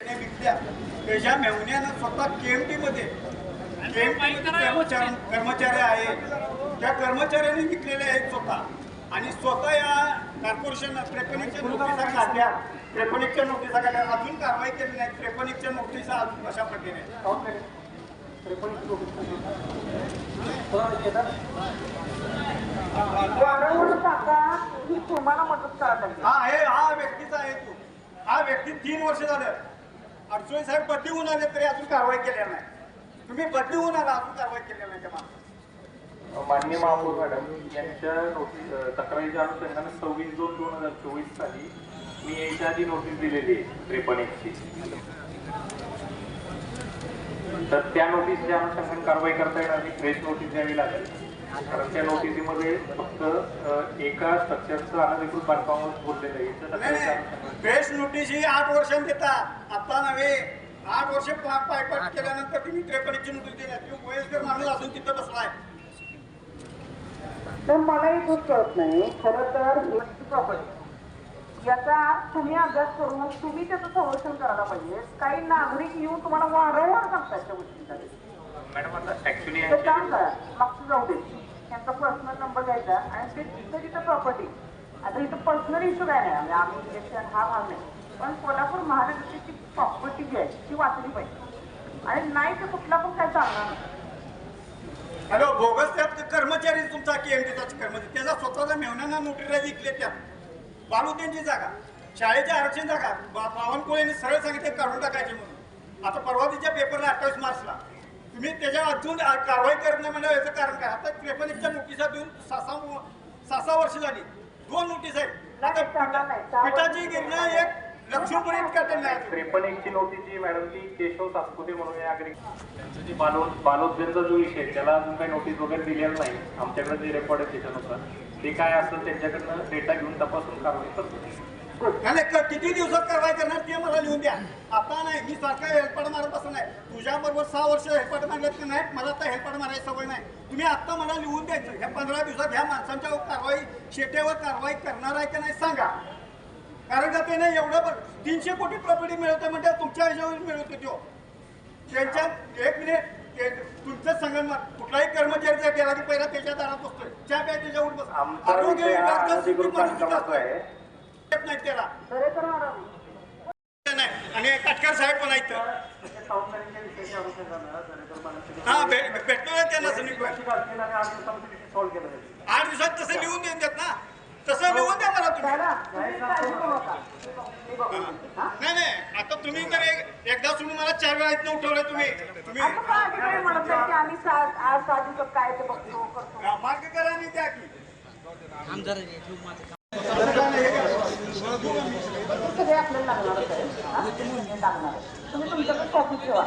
विकल्या त्याच्या मेवण्यानं स्वतः केएमटी मध्ये कर्मचारी आहेत, त्या कर्मचाऱ्यांनी विकलेले आहेत स्वतः आणि स्वतः या कॉर्पोरेशन 53च्या नोटिसा काढल्या. 53च्या नोटिसा काढल्या, अजून कारवाई केली नाही. 53च्या नोटिसा अजून कशा प्रकारे तुम्हाला मदत करायला हा व्यक्तीचा आहे तो. हा व्यक्ती 3 वर्ष झालं अडचणी साहेब बदली होऊन आले तरी अजून कारवाई केल्या नाही. तुम्ही बदली होऊन आला अजून कारवाई केल्या नाही. त्या माननीय महापौर मॅडम यांच्या तक्रारीच्या अनुषंगाने 26/2/2024 साली मी याच्या आधी नोटीस दिलेली आहे 53ची. तर त्या नोटीसच्या अनुषंगाने कारवाई करता येणार नाही, फ्रेश नोटीस द्यावी लागेल. कारण त्या नोटिसीमध्ये फक्त एका स्ट्रक्चरचं अनधिकृत बांधकामावर बोललेलं आहे. फ्रेश नोटीस ही 8 वर्षांनी देतात, आता नव्हे. 8 वर्ष पायपाट केल्यानंतर तुम्ही 53ची नोटीस दिल्या. तुम्ही वयस्कर माणूस असून तिथं बसलाय. तर मला एक गोष्ट कळत नाही. खरं तर प्रॉपर्टी याचा तुम्ही अभ्यास करून तुम्ही त्याचं संरक्षण करायला पाहिजे. काही नागरिक येऊन तुम्हाला वारंवार सांगतात त्या गोष्टींसाठी. मॅडम आता ऍक्च्युली काम करा, मागचं जाऊ दे, त्यांचा पर्सनल नंबर घ्यायचा आणि ते जिथं प्रॉपर्टी. आता इथं पर्सनल इश्यू काय नाही, आम्ही इलेक्शन हा भाग नाही, पण कोल्हापूर महानगरची प्रॉपर्टी जी आहे ती वाचली पाहिजे आणि नाही तर कुठला पण काय चालणार नाही. हॅलो, बोगस त्यात कर्मचारी तुमचा केएमटीचा कर्मचारी त्याचा स्वतःचा मेहनांना नोटीस विकले. त्या बालुद्यांची जागा, शाळेची आरक्षण जागा बावनकुळेने सरळ सांगितले काढून टाकायचे म्हणून. आता परवाच्या पेपरला 28 मार्चला तुम्ही त्याच्या अजून कारवाई करत नाही म्हणजे याचं कारण काय? आता 53च्या नोटिसा देऊन 6 वर्ष झाली. 2 नोटीस आहेत. आता पिठाची गिरणं एक लक्ष्मीपुरी इतका नाही. 53ची नोटीस जी मॅडम ती केशव सासपुते म्हणून त्यांचं जे बालोद्यांचा जो विषय आहे त्याला अजून काही नोटीस वगैरे दिलेला नाही. आमच्याकडे जे रेकॉर्ड आहे त्याच्यानुसार ते काय असेल त्यांच्याकडनं डेटा घेऊन तपासून कारवाई करतो. नाही, किती दिवसात कारवाई करणार ते मला लिहून द्या. आता नाही, मी सारखं हेलपाट मारत बसत नाही. तुझ्याबरोबर 6 वर्ष हेलपाट मारलं की नाही, मला आता हेलपाट मारायची सवय नाही. तुम्ही आता मला लिहून द्यायचं ह्या 15 दिवसात ह्या माणसांच्या कारवाई शेट्यावर कारवाई करणार आहे की नाही सांगा. कारण का ते नाही एवढं 300 कोटी प्रॉपर्टी मिळवते म्हणजे तुमच्या ह्याच्यावर मिळवतो तो. त्यांच्या 1 मिनिट तुमचं संगणमत कुठलाही कर्मचारी गेला की पहिला त्याच्या दारात बसतोय, चहा प्या त्याच्यावर बस. नाही त्याला नाही. आणि काटकर साहेब पण आहेत. हा भेटणार त्यांना 8 दिवसात तसं लिहून देऊन देत ना, तसं लिहून द्या मला तुम्ही. नाही आता तुम्ही तर एकदा सोडून मला 4 वेळा इथनं उठवलंय तुम्ही. मार्ग करा आणि द्या की सगळे आपल्याला लागणार आहे. तुम्ही तुमच्याकडे कॉपी ठेवा.